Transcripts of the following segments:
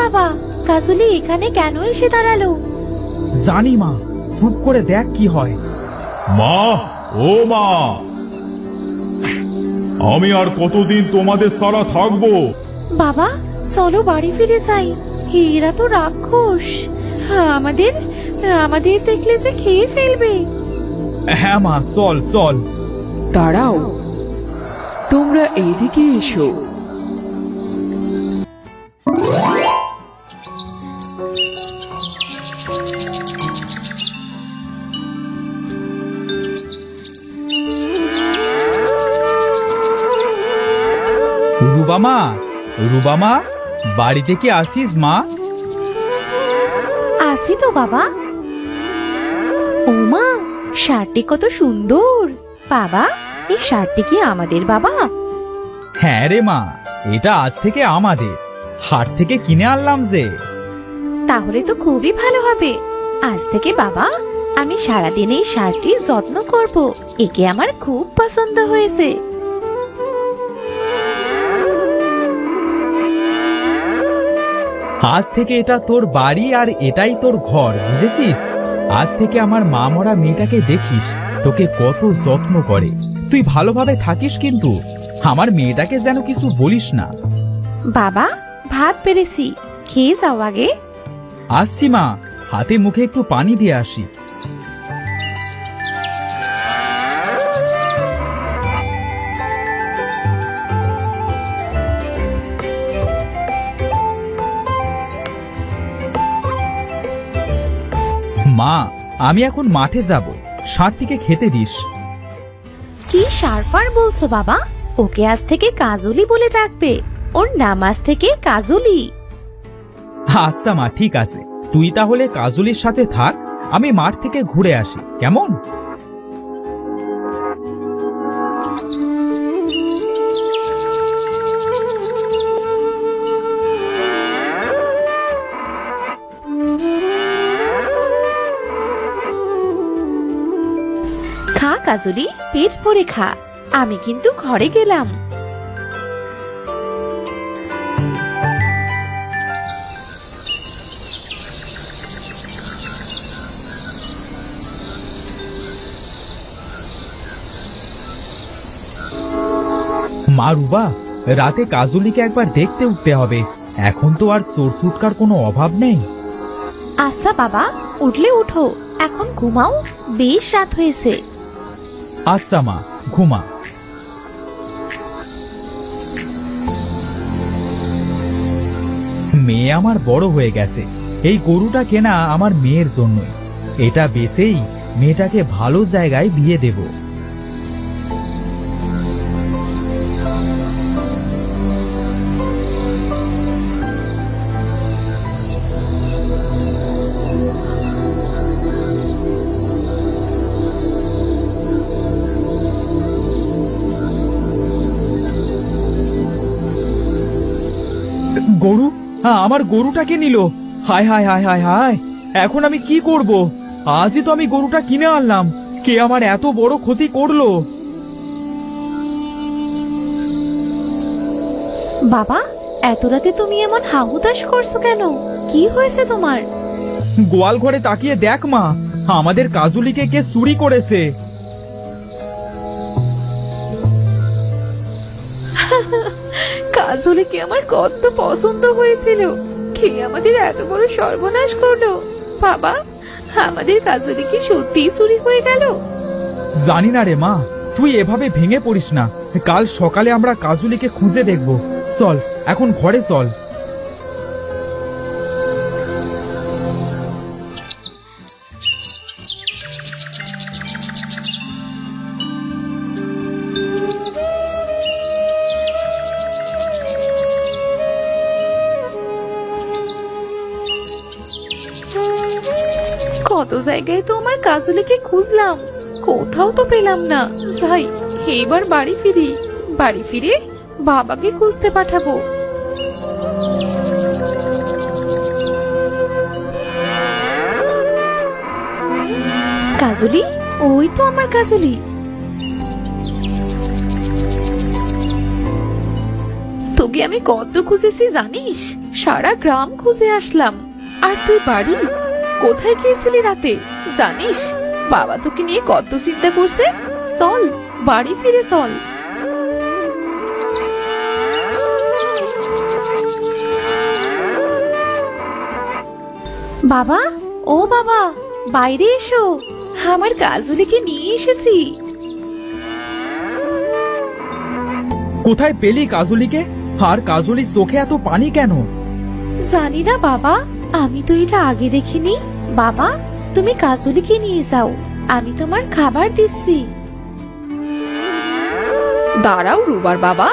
বাবা, কাজলি এখানে কেন এসে দাঁড়ালো? জানি মা, চুপ করে দেখ কি হয়। মা, ও মা, আমি আর কতদিন তোমাদের ছাড়া থাকবো? বাবা চলো বাড়ি ফিরে যাই, এরা তো রাক্ষস, আমাদের আমাদের দেখলে যে খেয়ে ফেলবে। হ্যাঁ মা, চল চল। দাঁড়াও, তোমরা এইদিকে এসো। রুবামা, রুবামা, বাড়িতে কি আসিস মা? আসি তো বাবা। ও মা, শার্টটি কত সুন্দর। বাবা, এই শার্টটি কি আমাদের বাবা? হ্যাঁ রে মা, এটা আজ থেকে আমাদের, হাট থেকে কিনে আনলাম যে। তাহলে তো খুবই ভালো হবে। আজ থেকে বাবা আমি সারাদিন এই শার্টটির যত্ন করব, একে আমার খুব পছন্দ হয়েছে। আজ থেকে এটা তোর বাড়ি আর এটাই তোর ঘর, বুঝেছিস? আজ থেকে আমার মা মরা মেয়েটাকে দেখিস, তোকে কত যত্ন করে। তুই ভালোভাবে থাকিস কিন্তু, আমার মেয়েটাকে যেন কিছু বলিস না। বাবা ভাত পেরেছি, খেয়ে যাও আগে। আসছি মা, হাতে মুখে একটু পানি দিয়ে আসি। মা, আমি এখন মাঠে যাব, ষাঁড়টিকে খেতে দিস। কি সারফার বলছো বাবা? ওকে আজ থেকে কাজলি বলে ডাকবে, ওর নাম আজ থেকে কাজলি। আচ্ছা মা, ঠিক আছে, তুই তাহলে কাজলির সাথে থাক, আমি মাঠ থেকে ঘুরে আসি, কেমন? খা কাজলি, পেট ভরে খা, আমি কিন্তু ঘরে গেলাম। মা রুবা, রাতে কাজলিকে একবার দেখতে উঠতে হবে, এখন তো আর চোর সুটকার কোনো অভাব নেই। আচ্ছা বাবা, উঠলে উঠো, এখন ঘুমাও, বেশ রাত হয়েছে। আচ্ছা মা, ঘুমা। মেয়ে আমার বড় হয়ে গেছে, এই গরুটা কেনা আমার মেয়ের জন্যই। এটা বেচেই মেয়েটাকে ভালো জায়গায় বিয়ে দেব। গরু, আমার গরুটাকে নিল। হায় হায় হায় হায় হায়, এখন আমি কি করব? আজই তো আমি গরুটা কিনে আনলাম, কে আমার এত বড় ক্ষতি করলো? বাবা, এত রাতে তুমি এমন হাহুতাশ করছো কেন? কি হয়েছে তোমার? গোয়াল ঘরে তাকিয়ে দেখ মা, আমাদের কাজুলিকে কে চুরি করেছে। কাজলি কি আমার কত পছন্দ হয়েছিল, কে আমাদের এত বড় সর্বনাশ করলো? বাবা, আমাদের কাজলি কি সত্যিই চুরি হয়ে গেল? জানি না রে মা, তুই এভাবে ভেঙে পড়িস না, কাল সকালে আমরা কাজুলিকে খুঁজে দেখব। চল এখন ঘরে চল। কত জায়গায় তো আমার কাজলিকে খুঁজলাম, কোথাও তো পেলাম না। যাই, এইবার বাড়ি ফিরি, বাড়ি ফিরে বাবাকে খুঁজতে পাঠাবো। কাজলি, ওই তো আমার কাজলি। তোকে তোকে আমি কত খুঁজেছি জানিস? সারা গ্রাম খুঁজে আসলাম। আর তুই বাড়ি কোথায় গিয়েছিলি রাতে জানিস? বাবা তোকে নিয়ে কত চিন্তা করছে। চল বাড়ি ফিরে চল। বাবা, ও বাবা, বাইরে এসো, আমার কাজুলিকে নিয়ে এসেছি। কোথায় পেলি কাজলিকে? আর কাজলির চোখে এত পানি কেন? জানি না বাবা, আমি তো এটা আগে দেখিনি। বাবা, তুমি কাজুলিকে নিয়ে যাও, আমি তোমার খাবার দিচ্ছি। দাঁড়াও রুবার বাবা,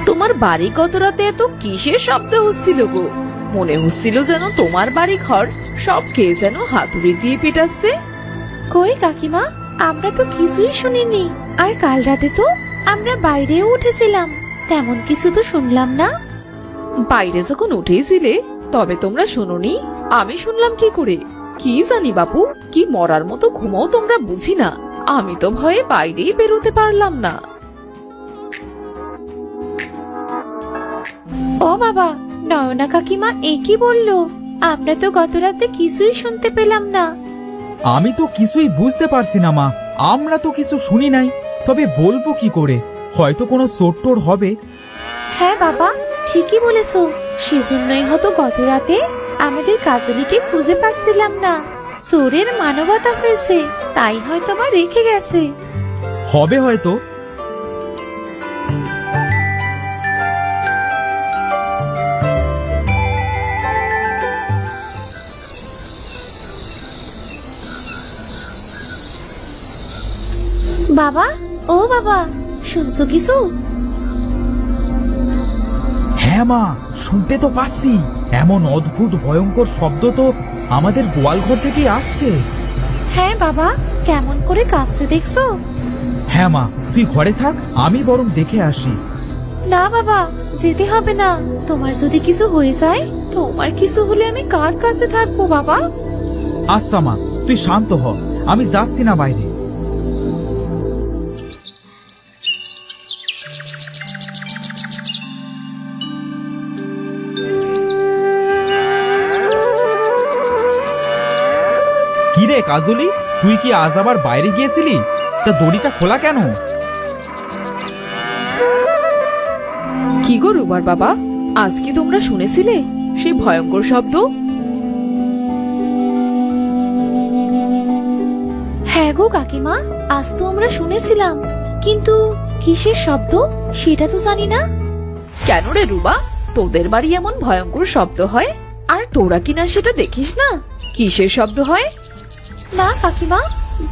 তোমার বাড়ি গত রাতে এত কিসের শব্দ হচ্ছিল গো? মনে হচ্ছিল যেন তোমার বাড়ি ঘর সব কে যেন হাতুড়ি দিয়ে পেটাচ্ছে। কই কাকিমা, আমরা তো কিছুই শুনিনি। আর কাল রাতে তো আমরা বাইরেও উঠেছিলাম, তেমন কিছু তো শুনলাম না। বাইরে যখন উঠেছিলে তবে তোমরা শুনোনি? আমি শুনলাম কি করে? কি জানি বাপু, কি মরার মতো ঘুমাও তোমরা বুঝি না। আমি তো ভয়ে বাইরেই বেরোতে পারলাম না। ও বাবা, নয়না কাকিমা এ কি বললো? আমরা তো গত রাতে কিছুই শুনতে পেলাম না। আমি তো কিছুই বুঝতে পারছি না মা, আমরা তো কিছু শুনি নাই। তবে বলবো কি করে? হয়তো কোনো চোট্টোর হবে। হ্যাঁ বাবা, ঠিকই বলেছো। সেজন্যই হয়তো গত রাতে আমাদের কাজলিকে খুঁজে পাচ্ছিলাম না। চোরের মানবতা হয়েছে, তাই হয়তো আমার রেখে গেছে। হবে হয়তো। বাবা, ও বাবা, শুনছো কিছু? হ্যাঁ মা, শুনতে তো পাচ্ছি। এমন অদ্ভুত ভয়ঙ্কর শব্দ তো আমাদের গোয়ালঘর থেকে আসছে। হ্যাঁ বাবা, কেমন করে কাঁদছে দেখছো? হ্যাঁ মা, তুই ঘরে থাক, আমি বরং দেখে আসি। না বাবা, যেতে হবে না। তোমার যদি কিছু হয়ে যায়, তোমার কিছু হলে আমি কার কাছে থাকবো বাবা? আচ্ছা মা, তুই শান্ত হ, আমি যাচ্ছি না বাইরে। কিরে কাজলি, তুই কি আজ আবার বাইরে গিয়েছিলি? তা দড়িটা খোলা কেন? কি গো রুবার বাবা, আজ কি তোমরা শুনেছিলে সেই ভয়ঙ্কর শব্দ? হ্যাঁ গো কাকিমা, আজ তো আমরা শুনেছিলাম, কিন্তু কিসের শব্দ সেটা তো জানি না। কেন রে রুবা, তোদের বাড়ি এমন ভয়ঙ্কর শব্দ হয় আর তোরা কিনা সেটা দেখিস না? কিসের শব্দ হয়? না কাকিমা,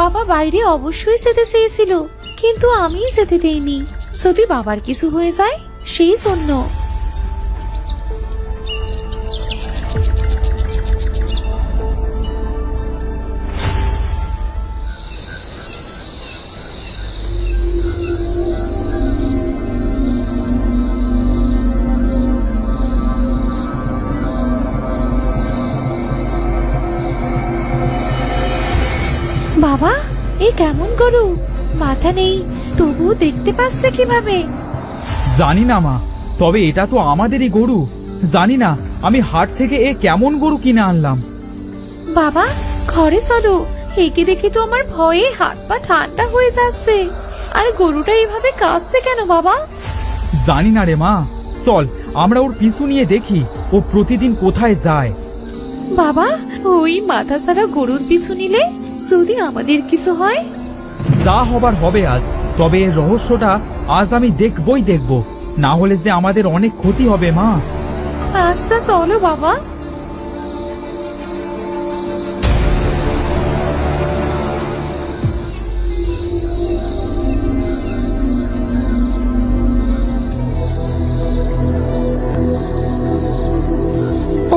বাবা বাইরে অবশ্যই যেতে চেয়েছিল, কিন্তু আমি যেতে দেইনি। যদি বাবার কিছু হয়ে যায় সেই জন্য। বাবা, এ কেমন গরু? মাথা নেই, তবুও দেখতে পাচ্ছে কিভাবে? জানি না মা, তবে এটা তো আমাদেরই গরু। জানি না আমি হাট থেকে এ কেমন গরু কিনে আনলাম। বাবা, ঘরে চলো, একে দেখে তো আমার ভয়ে হাত পা ঠান্ডা হয়ে যাচ্ছে। আর গরুটা এইভাবে কাঁদছে কেন বাবা? জানি না রে মা, চল আমরা ওর পিছু নিয়ে দেখি ও প্রতিদিন কোথায় যায়। বাবা, ওই মাথা সারা গরুর পিছু নিলে যদি আমাদের কিছু হয়? যা হবার হবে আজ, তবে এর রহস্যটা আজ আমি দেখবই দেখব, না হলে যে আমাদের অনেক ক্ষতি হবে মা। আচ্ছা চলো বাবা।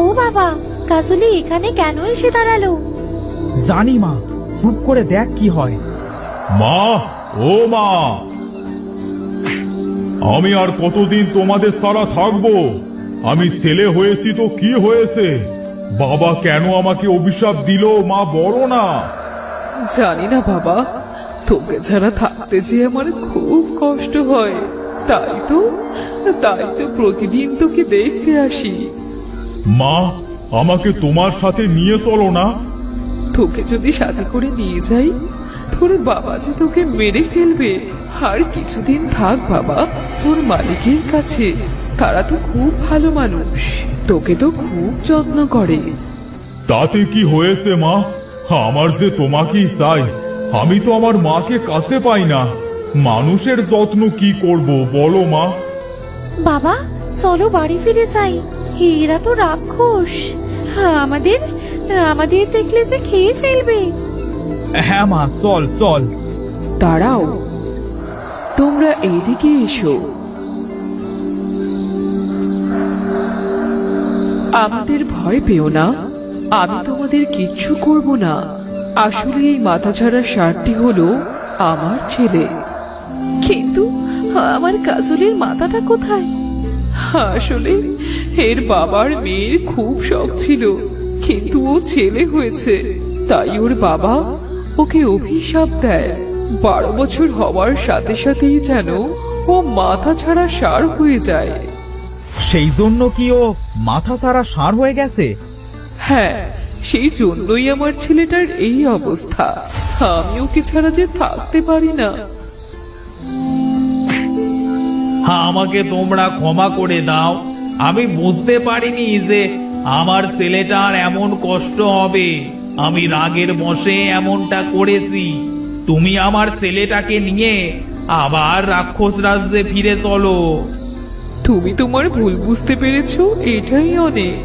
ও বাবা, কাজলি এখানে কেন এসে দাঁড়ালো? জানি মা, চুপ করে দেখ কি হয়। মা, ও মা, আমি আর কতদিন তোমাদের সারা থাকবো? আমি ছেলে হয়েছি তো কি হয়েছে? বাবা কেন আমাকে অভিশাপ দিল মা বলো না? জানি না বাবা, তোকে ছাড়া থাকতে যে আমার খুব কষ্ট হয়। তাই তো প্রতিদিন তোকে দেখতে আসি। মা, আমাকে তোমার সাথে নিয়ে চলো না। তোকে যদি সাথে করে নিয়ে যাই, তোর বাবা যে তোকে মেরে ফেলবে। আর কিছুদিন থাক বাবা তোর মালিকের কাছে। তারা তো খুব ভালো মানুষ, তোকে তো খুব যত্ন করে। তাতে কি হয়েছে মা? আমার যে তোমাকেই চাই। আমি তো আমার মাকে কাছে পাই না। মানুষের যত্ন কি করব বলো মা? বাবা চলো বাড়ি ফিরে যাই, এরা তো রাক্ষস। আমাদের আমাদের দেখলে যে খেয়ে ফেলবে। হ্যাঁ মা, চল চল। দাঁড়াও, তোমরা এইদিকে এসো। আমাদের ভয় পেও না, আমি তোমাদের কিচ্ছু করব না। আসলে এই মাথাছাড়া ষাঁড়টি হলো আমার ছেলে। কিন্তু আমার কাজলের মাথাটা কোথায়? আসলে এর বাবার মেয়ের খুব শখ ছিল, কিন্তু ও ছেলে হয়েছে। তাই ওর বাবা ওকে অভিশাপ দেয়। 12 বছর হওয়ার সাথে সাথেই যেন ও মাথা ছাড়া ষাঁড় হয়ে যায়। সেই জন্য কি ও মাথা সারা ষাঁড় হয়ে গেছে? হ্যাঁ, সেই জন্যই আমার ছেলেটার এই অবস্থা। আমি ওকে ছাড়া যে থাকতে পারি না। আমাকে তোমরা ক্ষমা করে দাও। আমি বুঝতে পারিনি যে আমার ছেলেটার এমন কষ্ট হবে। আমি রাগের বশে এমনটা করেছি। তুমি আমার ছেলেটাকে নিয়ে আবার রাক্ষস রাজ্যে ফিরে চলো। তুমি তোমার ভুল বুঝতে পেরেছো, এটাই অনেক।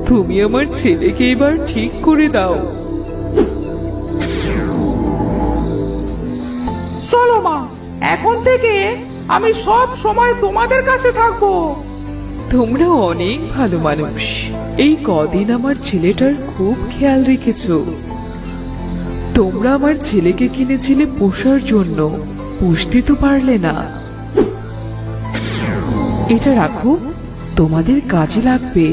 তুমি আমার ছেলেকে এবার ঠিক করে দাও। চলো মা, এখন থেকে আমি সব সময় তোমাদের কাছে থাকবো। তোমরা অনেক ভালো মানুষ। এই কদিন আমার ছেলেটার খুব খেয়াল রেখেছো। তোমরা আমার ছেলেকে কিনেছিলে পোষার জন্য, পুষতে তো পারলে না। এটা রাখো, তোমাদের কাজে লাগবে।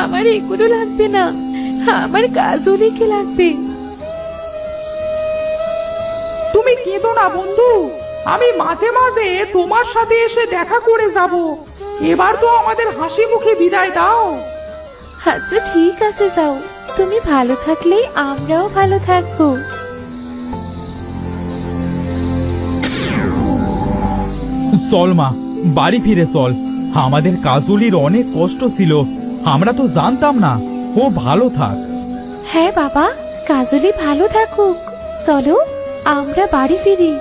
আমার এগুলো লাগবে না, আমার কাজলিকে লাগবে। তুমি কেঁদো না বন্ধু, আমি মাঝে মাঝে তোমার সাথে এসে দেখা করে যাব। এবার তো আমাদের হাসি মুখে বিদায় দাও। আচ্ছা ঠিক আছে, যাও। তুমি ভালো থাকলে আমরাও ভালো থাকবো। চল মা, বাড়ি ফিরে চল। আমাদের কাজলির অনেক কষ্ট ছিল, আমরা তো জানতাম না। ও ভালো থাক। হ্যাঁ বাবা, কাজলি ভালো থাকুক। চলো আমরা বাড়ি ফিরি।